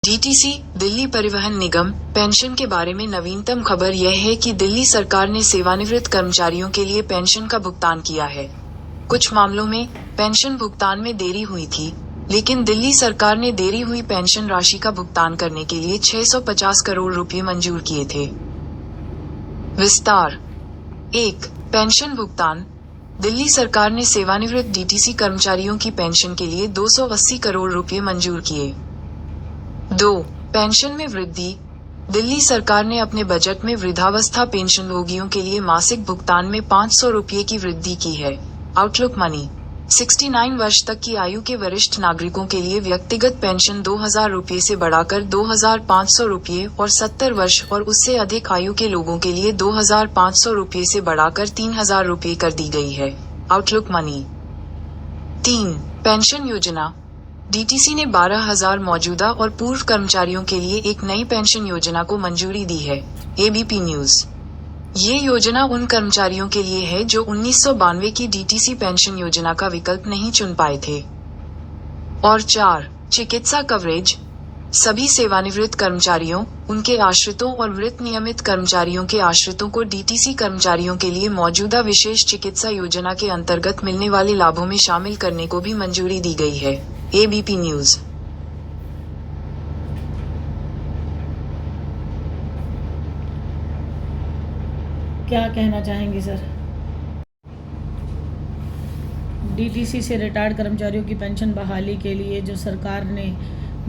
DTC Delhi परिवहन निगम pension के बारे में नवीनतम खबर यह है कि दिल्ली सरकार ने सेवानिवृत्त कर्मचारियों के लिए पेंशन का भुगतान किया है। कुछ मामलों में पेंशन भुगतान में देरी हुई थी, लेकिन दिल्ली सरकार ने देरी हुई पेंशन राशि का भुगतान करने के लिए 650 करोड़ रुपए मंजूर किए थे। विस्तार 1. पेंशन भुगतान। दिल्ली सरकार ने सेवानिवृत्त डीटीसी कर्मचारियों की पेंशन के लिए 280 करोड़ रुपए मंजूर किए। 2. पेंशन में वृद्धि। दिल्ली सरकार ने अपने बजट में वृद्धावस्था पेंशनभोगियों के लिए मासिक भुगतान में 500 रुपये की वृद्धि की है। आउटलुक मनी 69 वर्ष तक की आयु के वरिष्ठ नागरिकों के लिए व्यक्तिगत पेंशन 2000 रुपये से बढ़ाकर 2500 रुपये और 70 वर्ष और उससे अधिक आयु के लोगों के लिए 2500 रुपये से बढ़ाकर 3000 रुपये कर दी गई है। Outlook money 3. पेंशन योजना। डीटीसी ने 12,000 मौजूदा और पूर्व कर्मचारियों के लिए एक नई पेंशन योजना को मंजूरी दी है। ABP news. ये योजना उन कर्मचारियों के लिए है जो 1992 की डीटीसी पेंशन योजना का विकल्प नहीं चुन पाए थे। और 4. चिकित्सा कवरेज। सभी सेवानिवृत्त कर्मचारियों, उनके आश्रितों और वृत्त नियमित कर्मचारियों के आश्रितों को डीटीसी कर्मचारियों के लिए मौजूदा विशेष चिकित्सा योजना के अंतर्गत मिलने वाले लाभों में शामिल करने को भी मंजूरी दी गई है। ABP news. क्या कहना चाहेंगे सर? डीटीसी से रिटायर्ड कर्मचारियों की पेंशन बहाली के लिए जो सरकार ने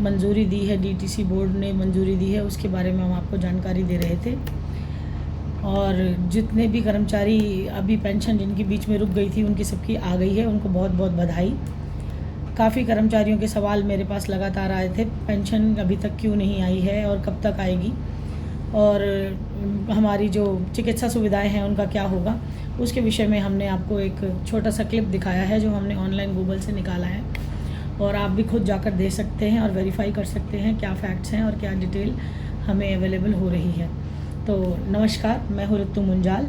मंजूरी दी है, डीटीसी बोर्ड ने मंजूरी दी है, उसके बारे में हम आपको जानकारी दे रहे थे। और जितने भी कर्मचारी अभी पेंशन जिनकी बीच में रुक गई थी उनकी सबकी आ गई है, उनको बहुत बहुत बधाई। काफ़ी कर्मचारियों के सवाल मेरे पास लगातार आए थे, पेंशन अभी तक क्यों नहीं आई है और कब तक आएगी, और हमारी जो चिकित्सा सुविधाएं हैं उनका क्या होगा। उसके विषय में हमने आपको एक छोटा सा क्लिप दिखाया है जो हमने ऑनलाइन गूगल से निकाला है, और आप भी खुद जाकर दे सकते हैं और वेरीफाई कर सकते हैं क्या फैक्ट्स हैं और क्या डिटेल हमें अवेलेबल हो रही है। तो नमस्कार, मैं हूँ ऋतु मुंजाल,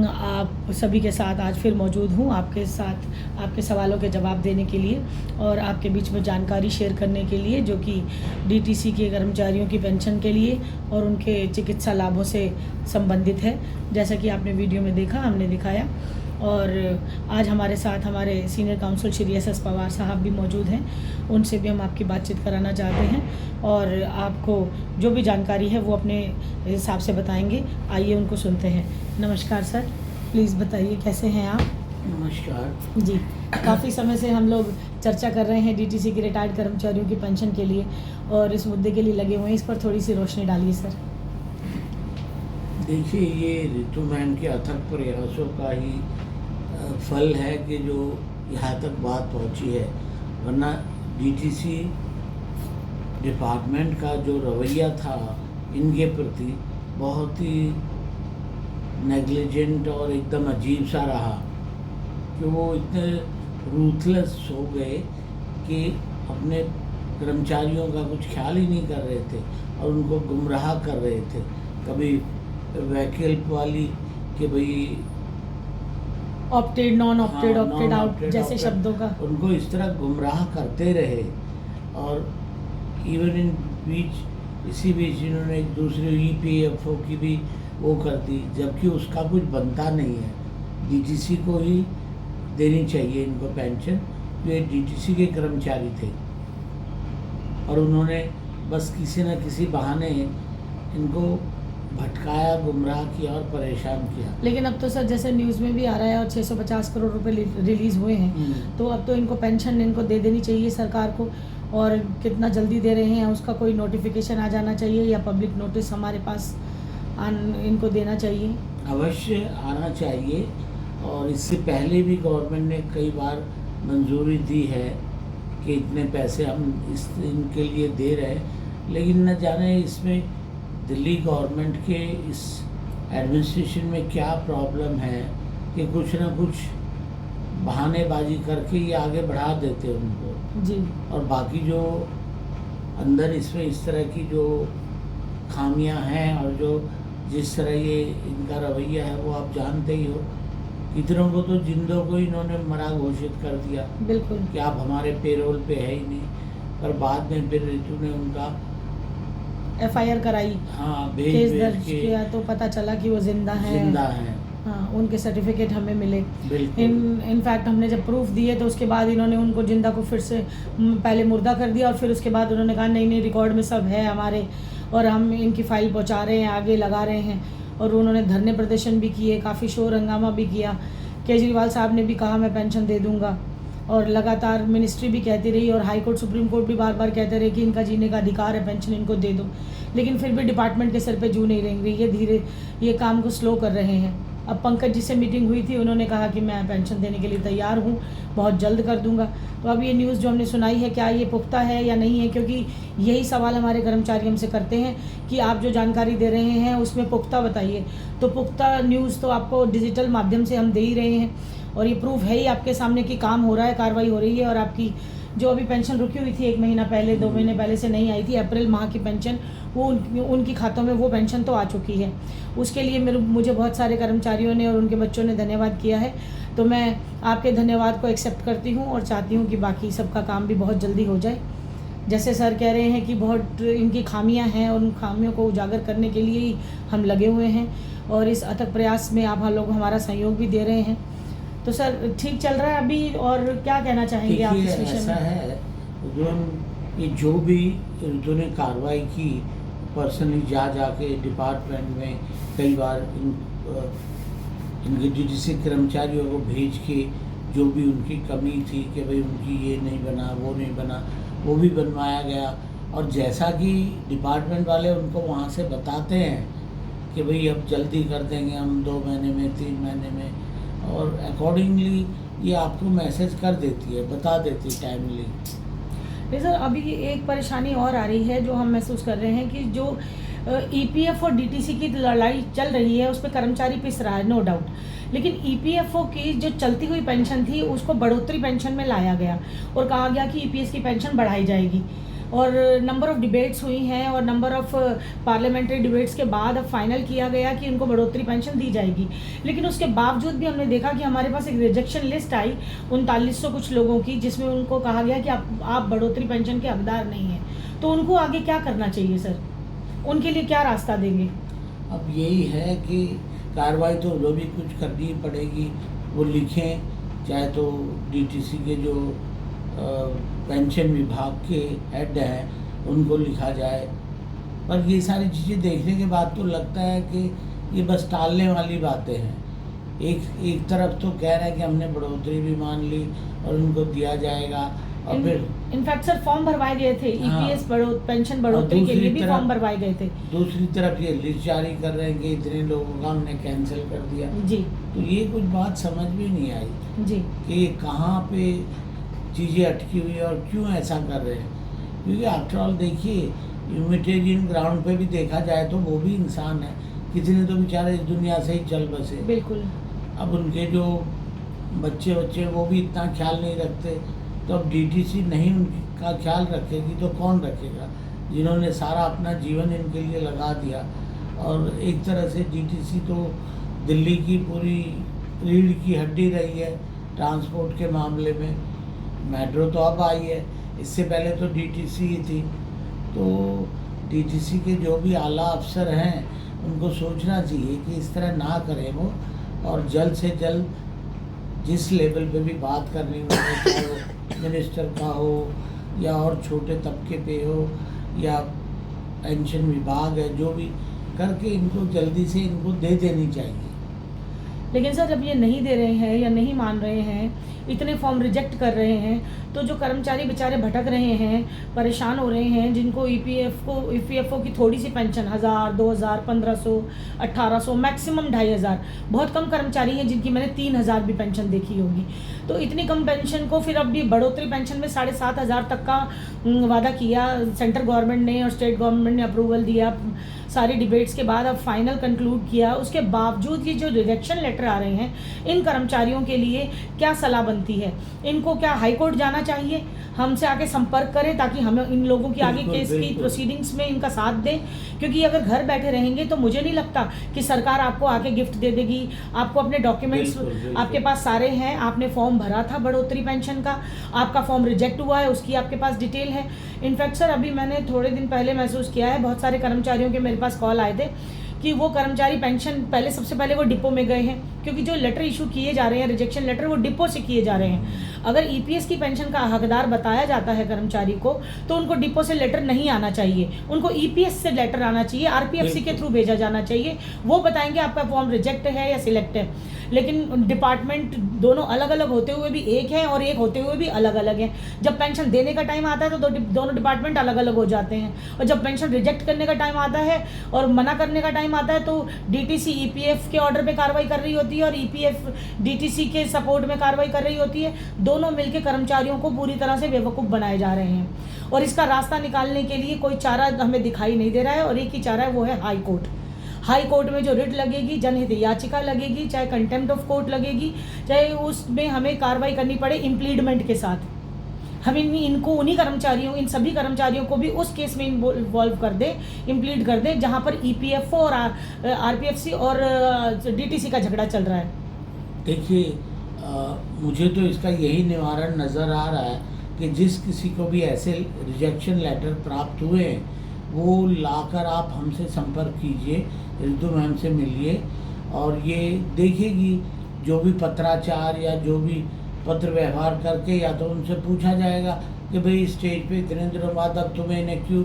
आप सभी के साथ आज फिर मौजूद हूँ, आपके साथ आपके सवालों के जवाब देने के लिए और आपके बीच में जानकारी शेयर करने के लिए, जो कि डीटीसी के कर्मचारियों की पेंशन के लिए और उनके चिकित्सा लाभों से संबंधित है। जैसा कि आपने वीडियो में देखा, हमने दिखाया। और आज हमारे साथ हमारे senior council Shri S Pawar साहब भी मौजूद हैं, उनसे भी हम आपकी बातचीत कराना चाहते हैं और आपको जो भी जानकारी है वो अपने हिसाब से बताएंगे। आइए उनको सुनते हैं। नमस्कार सर, प्लीज़ बताइए कैसे हैं आप? नमस्कार जी। काफ़ी समय से हम लोग चर्चा कर रहे हैं डीटीसी के रिटायर्ड कर्मचारियों की पेंशन के लिए और इस मुद्दे के लिए लगे हुए हैं, इस पर थोड़ी सी रोशनी डालिए सर। देखिए, ये ऋतु मैम के अथक प्रयासों का ही फल है कि जो यहाँ तक बात पहुँची है, वरना डीटीसी डिपार्टमेंट का जो रवैया था इनके प्रति बहुत ही नेग्लिजेंट और एकदम अजीब सा रहा कि वो इतने रूथलेस हो गए कि अपने कर्मचारियों का कुछ ख्याल ही नहीं कर रहे थे और उनको गुमराह कर रहे थे। कभी वैकल्प वाली कि भाई opted, non opted, opted out जैसे शब्दों का उनको इस तरह गुमराह करते रहे। और इवन इन बीच इसी बीच इन्होंने एक दूसरे ईपीएफओ की भी वो कर दी, जबकि उसका कुछ बनता नहीं है। डीटीसी को ही देनी चाहिए इनको पेंशन, जो ये डीटीसी के कर्मचारी थे और उन्होंने बस किसी न किसी बहाने इनको भटकाया, गुमराह किया और परेशान किया। लेकिन अब तो सर जैसे न्यूज़ में भी आ रहा है और 650 करोड़ रुपए रिलीज़ हुए हैं, तो अब तो इनको पेंशन इनको दे देनी चाहिए सरकार को। और कितना जल्दी दे रहे हैं उसका कोई नोटिफिकेशन आ जाना चाहिए या पब्लिक नोटिस हमारे पास इनको देना चाहिए। अवश्य आना चाहिए। और इससे पहले भी गवर्नमेंट ने कई बार मंजूरी दी है कि इतने पैसे हम इनके लिए दे रहे हैं, लेकिन न जाने इसमें दिल्ली गवर्नमेंट के इस एडमिनिस्ट्रेशन में क्या प्रॉब्लम है कि कुछ ना कुछ बहानेबाजी करके ये आगे बढ़ा देते उनको जी। और बाकी जो अंदर इसमें इस तरह की जो खामियां हैं और जो जिस तरह ये इनका रवैया है वो आप जानते ही हो। कितनों को तो जिंदों को इन्होंने मरा घोषित कर दिया, बिल्कुल, कि आप हमारे पेरोल पे है ही नहीं। पर बाद में फिर ऋतु ने उनका FIR कराई, हाँ केस भेज दर्ज के किया, तो पता चला कि वो जिंदा है। हाँ, उनके सर्टिफिकेट हमें मिले। बिल्कुल। इनफैक्ट हमने जब प्रूफ दिए तो उसके बाद इन्होंने उनको जिंदा को फिर से पहले मुर्दा कर दिया, और फिर उसके बाद उन्होंने कहा नहीं नहीं, रिकॉर्ड में सब है हमारे, और हम इनकी फ़ाइल पहुंचा रहे हैं, आगे लगा रहे हैं। और उन्होंने धरने प्रदर्शन भी किए, काफ़ी शोर हंगामा भी किया। केजरीवाल साहब ने भी कहा मैं पेंशन दे दूंगा, और लगातार मिनिस्ट्री भी कहती रही, और हाई कोर्ट सुप्रीम कोर्ट भी बार बार कहते रहे कि इनका जीने का अधिकार है, पेंशन इनको दे दो। लेकिन फिर भी डिपार्टमेंट के सर पे जू नहीं रेंग रही, ये काम को स्लो कर रहे हैं। अब पंकज जी से मीटिंग हुई थी, उन्होंने कहा कि मैं पेंशन देने के लिए तैयार हूँ, बहुत जल्द कर दूंगा। तो अब ये न्यूज़ जो हमने सुनाई है, क्या ये पुख्ता है या नहीं है? क्योंकि यही सवाल हमारे कर्मचारी हमसे करते हैं कि आप जो जानकारी दे रहे हैं उसमें पुख्ता बताइए। तो पुख्ता न्यूज़ तो आपको डिजिटल माध्यम से हम दे ही रहे हैं, और ये प्रूफ है ही आपके सामने कि काम हो रहा है, कार्रवाई हो रही है। और आपकी जो अभी पेंशन रुकी हुई थी 1 महीना पहले, 2 महीने पहले से नहीं आई थी, अप्रैल माह की पेंशन, वो उनकी खातों में वो पेंशन तो आ चुकी है। उसके लिए मुझे बहुत सारे कर्मचारियों ने और उनके बच्चों ने धन्यवाद किया है। तो मैं आपके धन्यवाद को एक्सेप्ट करती हूँ, और चाहती हूँ कि बाकी सबका काम भी बहुत जल्दी हो जाए। जैसे सर कह रहे हैं कि बहुत इनकी खामियां हैं, और उन खामियों को उजागर करने के लिए ही हम लगे हुए हैं, और इस अथक प्रयास में आप लोग हमारा सहयोग भी दे रहे हैं। तो सर ठीक चल रहा है अभी, और क्या कहना चाहेंगे आप इस विषय ऐसा में? है, ये जो भी इन्होंने कार्रवाई की, पर्सनली जाके डिपार्टमेंट में कई बार इनके DTC कर्मचारियों को भेज के जो भी उनकी कमी थी कि भाई उनकी ये नहीं बना, वो नहीं बना, वो भी बनवाया गया। और जैसा कि डिपार्टमेंट वाले उनको वहाँ से बताते हैं कि भाई अब जल्दी कर देंगे हम, 2 महीने में, 3 महीने में, और अकॉर्डिंगली ये आपको मैसेज कर देती है, बता देती है टाइमली। नहीं सर, अभी एक परेशानी और आ रही है जो हम महसूस कर रहे हैं कि जो EPF और DTC की लड़ाई चल रही है, उस पर कर्मचारी पिस रहा है, नो डाउट। लेकिन EPFO की जो चलती हुई पेंशन थी उसको बढ़ोतरी पेंशन में लाया गया, और कहा गया कि EPS की पेंशन बढ़ाई जाएगी। और नंबर ऑफ़ डिबेट्स हुई हैं, और नंबर ऑफ़ पार्लियामेंट्री डिबेट्स के बाद अब फाइनल किया गया कि इनको बढ़ोतरी पेंशन दी जाएगी। लेकिन उसके बावजूद भी हमने देखा कि हमारे पास एक रिजेक्शन लिस्ट आई 3900 कुछ लोगों की, जिसमें उनको कहा गया कि आप बढ़ोतरी पेंशन के हकदार नहीं हैं। तो उनको आगे क्या करना चाहिए सर? उनके लिए क्या रास्ता देंगे? अब यही है कि कार्रवाई तो जो भी कुछ करनी ही पड़ेगी, वो लिखें, चाहे तो DTC के जो पेंशन विभाग के हेड हैं उनको लिखा जाए। पर ये सारी चीज़ें देखने के बाद तो लगता है कि ये बस टालने वाली बातें हैं। एक तरफ तो कह रहे हैं कि हमने बढ़ोतरी भी मान ली और उनको दिया जाएगा, और फिर इनफैक्ट सर फॉर्म भरवाए गए थे, हाँ, EPS पेंशन बढ़ोतरी के लिए भी फॉर्म भरवाए गए थे। दूसरी तरफ ये लिस्ट जारी कर रहे हैं कि इतने लोगों का हमने कैंसिल कर दिया। जी तो ये कुछ बात समझ में नहीं आई जी कि ये कहाँ पे चीज़ें अटकी हुई है और क्यों ऐसा कर रहे हैं। क्योंकि आफ्टर ऑल देखिए, ह्यूमैनिटेरियन ग्राउंड पे भी देखा जाए तो वो भी इंसान है, कितने तो बेचारे इस दुनिया से ही चल बसे। बिल्कुल। अब उनके जो बच्चे वो भी इतना ख्याल नहीं रखते, तो अब DTC नहीं उनका ख्याल रखेगी तो कौन रखेगा, जिन्होंने सारा अपना जीवन इनके लिए लगा दिया। और एक तरह से DTC तो दिल्ली की पूरी रीढ़ की हड्डी रही है ट्रांसपोर्ट के मामले में। मेट्रो तो अब आई है, इससे पहले तो DTC ही थी। तो DTC के जो भी आला अफसर हैं उनको सोचना चाहिए कि इस तरह ना करें वो, और जल्द से जल्द जिस लेवल पे भी बात करनी हो, चाहे वो मिनिस्टर का हो या और छोटे तबके पे हो या पेंशन विभाग है, जो भी करके इनको जल्दी से इनको दे देनी चाहिए। लेकिन सर जब ये नहीं दे रहे हैं या नहीं मान रहे हैं, इतने फॉर्म रिजेक्ट कर रहे हैं, तो जो कर्मचारी बेचारे भटक रहे हैं, परेशान हो रहे हैं, जिनको EPFO की थोड़ी सी पेंशन 1000, 2000, 1500, 1800, मैक्सिमम 2500, बहुत कम कर्मचारी हैं जिनकी मैंने 3000 भी पेंशन देखी होगी। तो इतनी कम पेंशन को फिर अब भी बढ़ोतरी पेंशन में 7500 तक का वादा किया सेंट्रल गवर्नमेंट ने, और स्टेट गवर्नमेंट ने अप्रूवल दिया, सारी डिबेट्स के बाद अब फाइनल कंक्लूड किया। उसके बावजूद ये जो रिजेक्शन लेटर आ रहे हैं, इन कर्मचारियों के लिए क्या सलाह बनती है? इनको क्या हाई कोर्ट जाना चाहिए? हमसे आके संपर्क करें ताकि हमें इन लोगों की आगे बिल्कुल, केस की बिल्कुल। प्रोसीडिंग्स में इनका साथ दें, क्योंकि अगर घर बैठे रहेंगे तो मुझे नहीं लगता कि सरकार आपको आके गिफ्ट दे देगी। आपको अपने डॉक्यूमेंट्स बिल्कुल, बिल्कुल। आपके पास सारे हैं, आपने फॉर्म भरा था बढ़ोतरी पेंशन का, आपका फॉर्म रिजेक्ट हुआ है, उसकी आपके पास डिटेल है। इनफैक्ट सर अभी मैंने थोड़े दिन पहले महसूस किया है, बहुत सारे कर्मचारियों के मेरे पास कॉल आए थे कि वो कर्मचारी पेंशन पहले सबसे पहले वो डिपो में गए हैं, क्योंकि जो लेटर इशू किए जा रहे हैं रिजेक्शन लेटर वो डिपो से किए जा रहे हैं। अगर ईपीएस की पेंशन का हकदार बताया जाता है कर्मचारी को तो उनको डिपो से लेटर नहीं आना चाहिए, उनको ईपीएस से लेटर आना चाहिए, आरपीएफसी के थ्रू भेजा जाना चाहिए। वो बताएंगे आपका फॉर्म रिजेक्ट है या सिलेक्ट है। लेकिन डिपार्टमेंट दोनों अलग अलग होते हुए भी एक है और एक होते हुए भी अलग अलग हैं। जब पेंशन देने का टाइम आता है तो दोनों डिपार्टमेंट अलग अलग हो जाते हैं, और जब पेंशन रिजेक्ट करने का टाइम आता है और मना करने का टाइम आता है तो डीटीसी ईपीएफ के ऑर्डर पे कार्रवाई कर रही होती है और ईपीएफ डीटीसी के सपोर्ट में कार्रवाई कर रही होती है। दोनों मिलकर कर्मचारियों को पूरी तरह से बेवकूफ़ बनाए जा रहे हैं, और इसका रास्ता निकालने के लिए कोई चारा हमें दिखाई नहीं दे रहा है, और एक ही चारा है, वो है हाई कोर्ट। हाई कोर्ट में जो रिट लगेगी, जनहित याचिका लगेगी, चाहे कंटेम्प्ट ऑफ कोर्ट लगेगी, चाहे उसमें हमें कार्रवाई करनी पड़े इम्प्लीडमेंट के साथ, हम इनको उन्हीं कर्मचारियों, इन सभी कर्मचारियों को भी उस केस में इन्वॉल्व कर दें, इम्प्लीड कर दें जहां पर ईपीएफओ और आरपीएफसी और डीटीसी का झगड़ा चल रहा है। देखिए, मुझे तो इसका यही निवारण नज़र आ रहा है कि जिस किसी को भी ऐसे रिजेक्शन लेटर प्राप्त हुए हैं वो लाकर आप हमसे संपर्क कीजिए, ऋतु मैम से मिलिए, और ये देखिएगी जो भी पत्राचार या जो भी पत्र व्यवहार करके या तो उनसे पूछा जाएगा कि भाई स्टेज पे इतने दिनों बाद अब तुम्हें इन्हें क्यों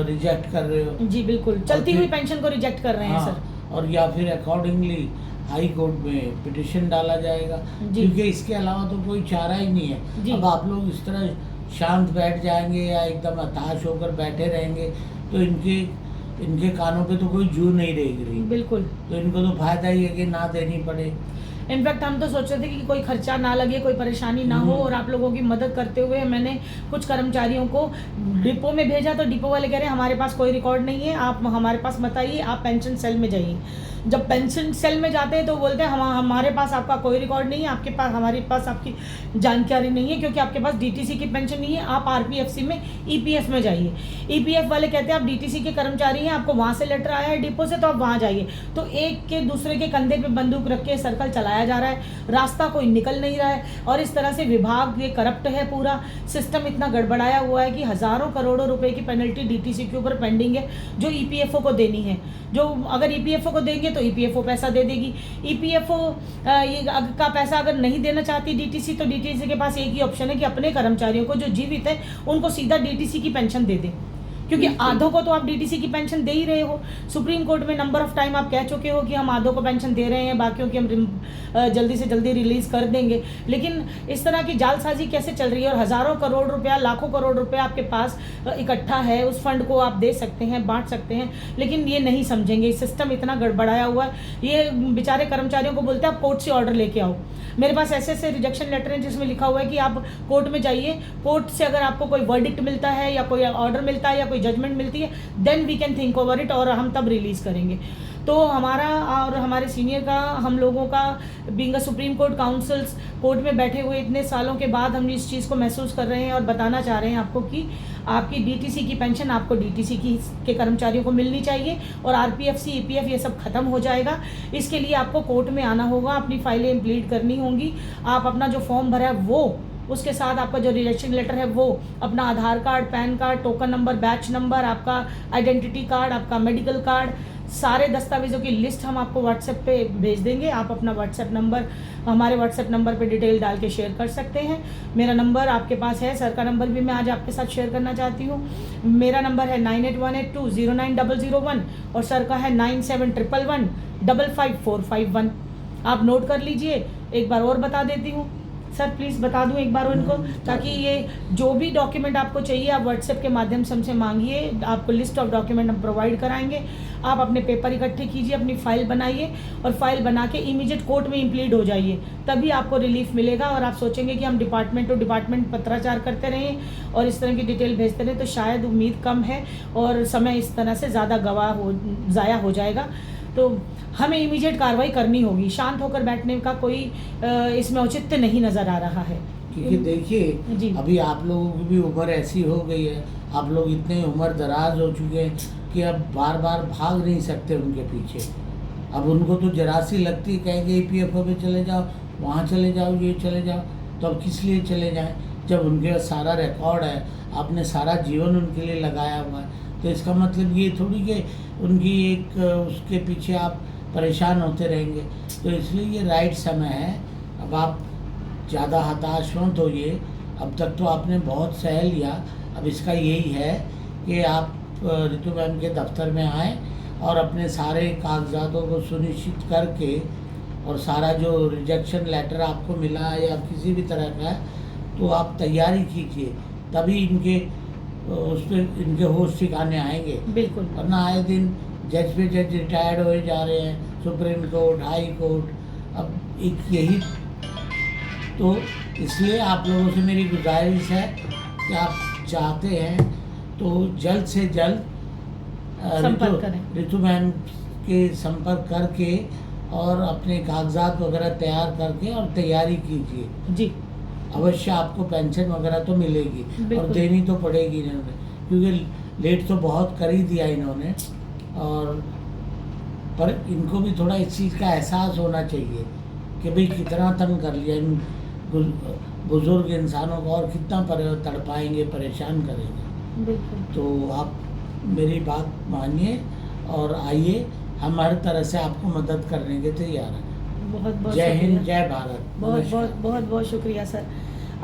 रिजेक्ट कर रहे हो। जी बिल्कुल, चलती हुई पेंशन को रिजेक्ट कर रहे हैं हाँ, सर। और या फिर अकॉर्डिंगली हाई कोर्ट में पिटिशन डाला जाएगा, जी। क्योंकि इसके अलावा तो कोई चारा ही नहीं है। जी। अब आप लोग इस तरह शांत बैठ जाएंगे या एकदम हताश होकर बैठे रहेंगे तो इनके कानों पे तो कोई जू नहीं रहेगी। बिल्कुल, तो इनको तो फायदा ही है कि ना देनी पड़े। इनफैक्ट हम तो सोच रहे थे कि कोई खर्चा ना लगे, कोई परेशानी ना हो, और आप लोगों की मदद करते हुए मैंने कुछ कर्मचारियों को डिपो में भेजा तो डिपो वाले कह रहे हैं हमारे पास कोई रिकॉर्ड नहीं है, आप हमारे पास मत आइए, आप पेंशन सेल में जाइए। जब पेंशन सेल में जाते हैं तो बोलते हैं हमारे पास आपका कोई रिकॉर्ड नहीं है, आपके पास हमारे पास आपकी जानकारी नहीं है, क्योंकि आपके पास डीटीसी की पेंशन नहीं है, आप आरपीएफसी में ईपीएफ में जाइए। ईपीएफ वाले कहते हैं आप डीटीसी के कर्मचारी हैं, आपको वहाँ से लेटर आया है डिपो से, तो आप वहाँ जाइए। तो एक के दूसरे के कंधे पे बंदूक रख के सर्कल चलाया जा रहा है, रास्ता कोई निकल नहीं रहा है, और इस तरह से विभाग ये करप्ट है, पूरा सिस्टम इतना गड़बड़ाया हुआ है कि हज़ारों करोड़ों रुपए की पेनल्टी डीटीसी के ऊपर पेंडिंग है जो ईपीएफओ को देनी है। जो अगर ईपीएफओ को देंगे तो ईपीएफओ पैसा दे देगी। ईपीएफओ का पैसा अगर नहीं देना चाहती डीटीसी तो डीटीसी के पास एक ही ऑप्शन है कि अपने कर्मचारियों को जो जीवित है उनको सीधा डीटीसी की पेंशन दे दे, क्योंकि आधों को तो आप डीटीसी की पेंशन दे ही रहे हो। सुप्रीम कोर्ट में नंबर ऑफ टाइम आप कह चुके हो कि हम आधों को पेंशन दे रहे हैं, बाकियों की हम जल्दी से जल्दी रिलीज कर देंगे। लेकिन इस तरह की जालसाजी कैसे चल रही है, और हज़ारों करोड़ रुपया, लाखों करोड़ रुपया आपके पास इकट्ठा है, उस फंड को आप दे सकते हैं, बांट सकते हैं, लेकिन ये नहीं समझेंगे। सिस्टम इतना गड़बड़ाया हुआ है, ये बेचारे कर्मचारियों को बोलते हैं आप कोर्ट से ऑर्डर लेके आओ। मेरे पास ऐसे रिजेक्शन लेटर हैं जिसमें लिखा हुआ है कि आप कोर्ट में जाइए, कोर्ट से अगर आपको कोई वर्डिक्ट मिलता है या कोई ऑर्डर मिलता है या कोई जजमेंट मिलती है, then we can think over it, और हम तब रिलीज़ करेंगे। तो हमारा और हमारे सीनियर का, हम लोगों का being a supreme court councils, court में बैठे हुए इतने सालों के बाद हम इस चीज़ को महसूस कर रहे हैं और बताना चाह रहे हैं आपको कि आपकी डीटीसी की पेंशन आपको डीटीसी के कर्मचारियों को मिलनी चाहिए, और आरपीएफसी, ईपीएफ ये सब खत्म हो जाएगा। इसके लिए आपको कोर्ट में आना होगा, अपनी फाइलें इम्प्लीट करनी होंगी, आप अपना जो फॉर्म भरा है वो, उसके साथ आपका जो रिजेक्शन लेटर है वो, अपना Aadhaar card, PAN card, token number, batch number, आपका आइडेंटिटी कार्ड, आपका मेडिकल कार्ड, सारे दस्तावेज़ों की लिस्ट हम आपको व्हाट्सएप पे भेज देंगे। आप अपना व्हाट्सएप नंबर हमारे व्हाट्सएप नंबर पे डिटेल डाल के शेयर कर सकते हैं। मेरा नंबर आपके पास है, सर का नंबर भी मैं आज आपके साथ शेयर करना चाहती हूँ। मेरा नंबर है 9818209001 और सर का है 9711155451। आप नोट कर लीजिए। एक बार और बता देती हूँ सर, प्लीज़ बता दूं एक बार उनको, ताकि ये जो भी डॉक्यूमेंट आपको चाहिए आप व्हाट्सएप के माध्यम से हमसे मांगिए, आपको लिस्ट ऑफ डॉक्यूमेंट हम प्रोवाइड कराएंगे। आप अपने पेपर इकट्ठे कीजिए, अपनी फाइल बनाइए, और फाइल बना के इमीडिएट कोर्ट में इम्प्लीड हो जाइए, तभी आपको रिलीफ मिलेगा। और आप सोचेंगे कि हम डिपार्टमेंट टू डिपार्टमेंट पत्राचार करते रहें और इस तरह की डिटेल भेजते रहें, तो शायद उम्मीद कम है और समय इस तरह से ज़्यादा ज़ाया हो जाएगा। तो हमें इमीडिएट कार्रवाई करनी होगी, शांत होकर बैठने का कोई इसमें औचित्य नहीं नज़र आ रहा है। क्योंकि देखिए जी। अभी आप लोगों की भी उम्र ऐसी हो गई है, आप लोग इतने उम्र दराज हो चुके हैं कि अब बार बार भाग नहीं सकते उनके पीछे। अब उनको तो जरा सी लगती है, कहेंगे ईपीएफओ पे चले जाओ, वहाँ चले जाओ, ये चले जाओ, तो अब किस लिए चले जाएं जब उनके पास सारा रिकॉर्ड है, आपने सारा जीवन उनके लिए लगाया हुआ है। तो इसका मतलब ये थोड़ी कि उनकी एक उसके पीछे आप परेशान होते रहेंगे। तो इसलिए ये राइट समय है। अब आप ज़्यादा हताश मत होइए, अब तक तो आपने बहुत सह लिया। अब इसका यही है कि आप ऋतु मैम के दफ्तर में आएँ और अपने सारे कागजातों को सुनिश्चित करके, और सारा जो रिजेक्शन लेटर आपको मिला है या किसी भी तरह का है, तो आप तैयारी कीजिए, तभी इनके उस पर इनके होश ठिकाने आएंगे। बिल्कुल। वरना आए दिन जज पे जज रिटायर्ड हो जा रहे हैं, सुप्रीम कोर्ट, हाई कोर्ट। अब एक यही तो इसलिए आप लोगों से मेरी गुजारिश है कि आप चाहते हैं तो जल्द से जल्द संपर्क करें। ऋतु मैम के संपर्क करके और अपने कागजात वगैरह तैयार करके और तैयारी कीजिए। जी। अवश्य आपको पेंशन वगैरह तो मिलेगी और बिल्कुल। देनी तो पड़ेगी इन्होंने, क्योंकि लेट तो बहुत कर ही दिया इन्होंने। और पर इनको भी थोड़ा इस चीज़ का एहसास होना चाहिए कि भाई कितना तंग कर लिया इन बुजुर्ग इंसानों को, और कितना तड़पाएंगे, परेशान करेंगे। बिल्कुल। तो आप मेरी बात मानिए और आइए, हम हर तरह से आपको मदद करने के तैयार हैं। बहुत बहुत जय हिंद, शुक्रिया। जय भारत। बहुत नमस्कार। बहुत बहुत बहुत शुक्रिया सर,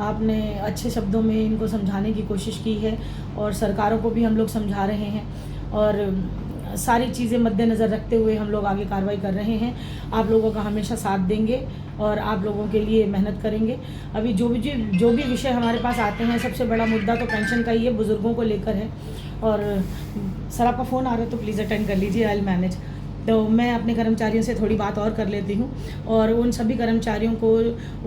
आपने अच्छे शब्दों में इनको समझाने की कोशिश की है और सरकारों को भी हम लोग समझा रहे हैं और सारी चीज़ें मद्देनज़र रखते हुए हम लोग आगे कार्रवाई कर रहे हैं। आप लोगों का हमेशा साथ देंगे और आप लोगों के लिए मेहनत करेंगे। अभी जो भी विषय हमारे पास आते हैं, सबसे बड़ा मुद्दा तो पेंशन का ही है, बुज़ुर्गों को लेकर है। और सर आपका फ़ोन आ रहा है तो प्लीज़ अटेंड कर लीजिए, आई विल मैनेज। तो मैं अपने कर्मचारियों से थोड़ी बात और कर लेती हूँ और उन सभी कर्मचारियों को,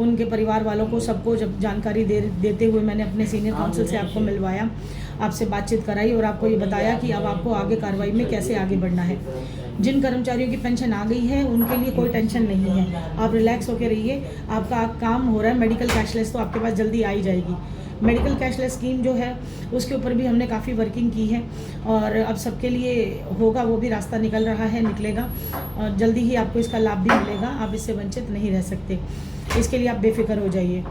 उनके परिवार वालों को, सबको जब जानकारी देते हुए मैंने अपने सीनियर काउंसिल से आपको मिलवाया, आपसे बातचीत कराई और आपको ये बताया कि अब आपको आगे कार्रवाई में कैसे आगे बढ़ना है। जिन कर्मचारियों की पेंशन आ गई है उनके लिए कोई टेंशन नहीं है, आप रिलैक्स होकर रहिए, आपका काम हो रहा है। मेडिकल कैशलेस तो आपके पास जल्दी आ ही जाएगी। मेडिकल कैशलेस स्कीम जो है उसके ऊपर भी हमने काफ़ी वर्किंग की है और अब सबके लिए होगा, वो भी रास्ता निकल रहा है, निकलेगा और जल्दी ही आपको इसका लाभ भी मिलेगा। आप इससे वंचित नहीं रह सकते, इसके लिए आप बेफिक्र हो जाइए।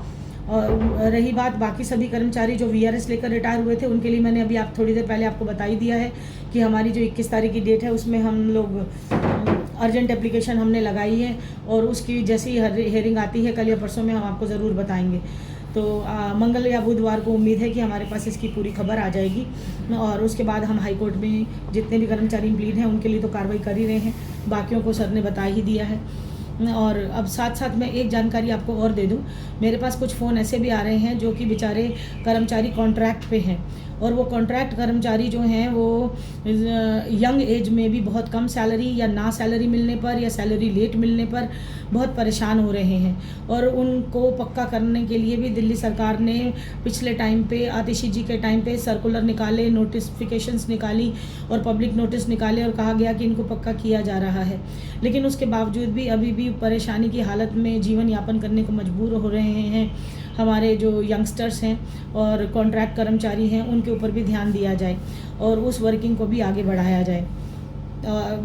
और रही बात बाकी सभी कर्मचारी जो वीआरएस लेकर रिटायर हुए थे, उनके लिए मैंने अभी आप थोड़ी देर पहले आपको बता ही दिया है कि हमारी जो 21 तारीख की डेट है उसमें हम लोग अर्जेंट एप्लीकेशन हमने लगाई है और उसकी जैसी हेयरिंग आती है कल या परसों में हम आपको ज़रूर बताएंगे। तो मंगल या बुधवार को उम्मीद है कि हमारे पास इसकी पूरी खबर आ जाएगी और उसके बाद हम हाई कोर्ट में जितने भी कर्मचारी इम्प्लीड हैं उनके लिए तो कार्रवाई कर ही रहे हैं, बाकियों को सर ने बता ही दिया है। और अब साथ साथ मैं एक जानकारी आपको और दे दूं, मेरे पास कुछ फ़ोन ऐसे भी आ रहे हैं जो कि बेचारे कर्मचारी कॉन्ट्रैक्ट पे हैं और वो कॉन्ट्रैक्ट कर्मचारी जो हैं वो यंग एज में भी बहुत कम सैलरी या ना सैलरी मिलने पर या सैलरी लेट मिलने पर बहुत परेशान हो रहे हैं और उनको पक्का करने के लिए भी दिल्ली सरकार ने पिछले टाइम पे आतिशी जी के टाइम पे सर्कुलर निकाले, नोटिफिकेशंस निकाली और पब्लिक नोटिस निकाले और कहा गया कि इनको पक्का किया जा रहा है। लेकिन उसके बावजूद भी अभी भी परेशानी की हालत में जीवन यापन करने को मजबूर हो रहे हैं हमारे जो यंगस्टर्स हैं और कॉन्ट्रैक्ट कर्मचारी हैं, उनके ऊपर भी ध्यान दिया जाए और उस वर्किंग को भी आगे बढ़ाया जाए।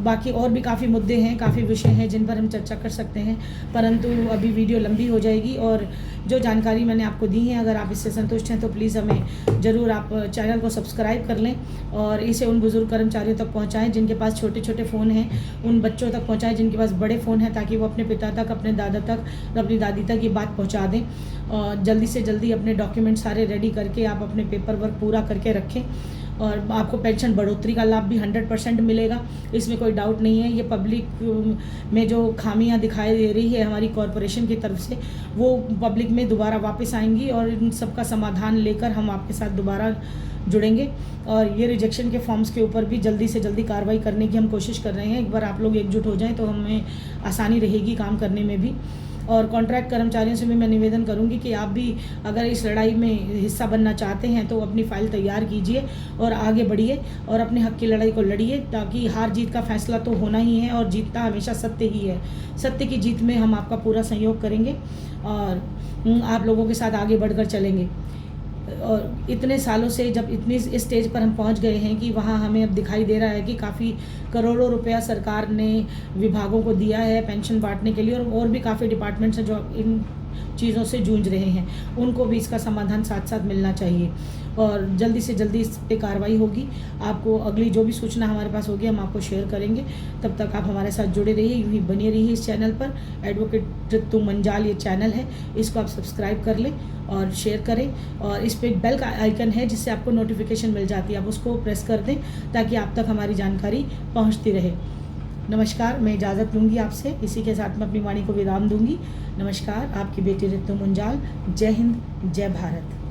बाकी और भी काफ़ी मुद्दे हैं, काफ़ी विषय हैं जिन पर हम चर्चा कर सकते हैं, परंतु अभी वीडियो लंबी हो जाएगी और जो जानकारी मैंने आपको दी है अगर आप इससे संतुष्ट हैं तो प्लीज़ हमें ज़रूर आप चैनल को सब्सक्राइब कर लें और इसे उन बुज़ुर्ग कर्मचारियों तक पहुंचाएं जिनके पास छोटे छोटे फ़ोन हैं, उन बच्चों तक पहुंचाएं जिनके पास बड़े फ़ोन हैं, ताकि वो अपने पिता तक, अपने दादा तक, अपनी दादी तक ये बात पहुँचा दें। और जल्दी से जल्दी अपने डॉक्यूमेंट सारे रेडी करके आप अपने पेपर वर्क पूरा करके रखें और आपको पेंशन बढ़ोतरी का लाभ भी 100% मिलेगा, इसमें कोई डाउट नहीं है। ये पब्लिक में जो खामियां दिखाई दे रही है हमारी कॉरपोरेशन की तरफ से, वो पब्लिक में दोबारा वापस आएंगी और इन सब का समाधान लेकर हम आपके साथ दोबारा जुड़ेंगे और ये रिजेक्शन के फॉर्म्स के ऊपर भी जल्दी से जल्दी कार्रवाई करने की हम कोशिश कर रहे हैं। एक बार आप लोग एकजुट हो जाएं तो हमें आसानी रहेगी काम करने में भी। और कॉन्ट्रैक्ट कर्मचारियों से भी मैं निवेदन करूंगी कि आप भी अगर इस लड़ाई में हिस्सा बनना चाहते हैं तो अपनी फ़ाइल तैयार कीजिए और आगे बढ़िए और अपने हक़ की लड़ाई को लड़िए, ताकि हार जीत का फैसला तो होना ही है और जीतता हमेशा सत्य ही है। सत्य की जीत में हम आपका पूरा सहयोग करेंगे और आप लोगों के साथ आगे बढ़कर चलेंगे। और इतने सालों से जब इतनी इस स्टेज पर हम पहुंच गए हैं कि वहाँ हमें अब दिखाई दे रहा है कि काफ़ी करोड़ों रुपया सरकार ने विभागों को दिया है पेंशन बांटने के लिए, और भी काफ़ी डिपार्टमेंट्स हैं जो इन चीज़ों से जूझ रहे हैं, उनको भी इसका समाधान साथ साथ मिलना चाहिए और जल्दी से जल्दी इस पे कार्रवाई होगी। आपको अगली जो भी सूचना हमारे पास होगी हम आपको शेयर करेंगे। तब तक आप हमारे साथ जुड़े रहिए, यूँ ही बने रहिए इस चैनल पर। एडवोकेट रितु मंजाल ये चैनल है, इसको आप सब्सक्राइब कर लें और शेयर करें, और इस पर एक बेल का आइकन है जिससे आपको नोटिफिकेशन मिल जाती है, आप उसको प्रेस कर दें ताकि आप तक हमारी जानकारी पहुँचती रहे। नमस्कार, मैं इजाज़त लूँगी आपसे, इसी के साथ मैं अपनी वाणी को विराम दूँगी। नमस्कार, आपकी बेटी रितु मंजाल। जय हिंद, जय भारत।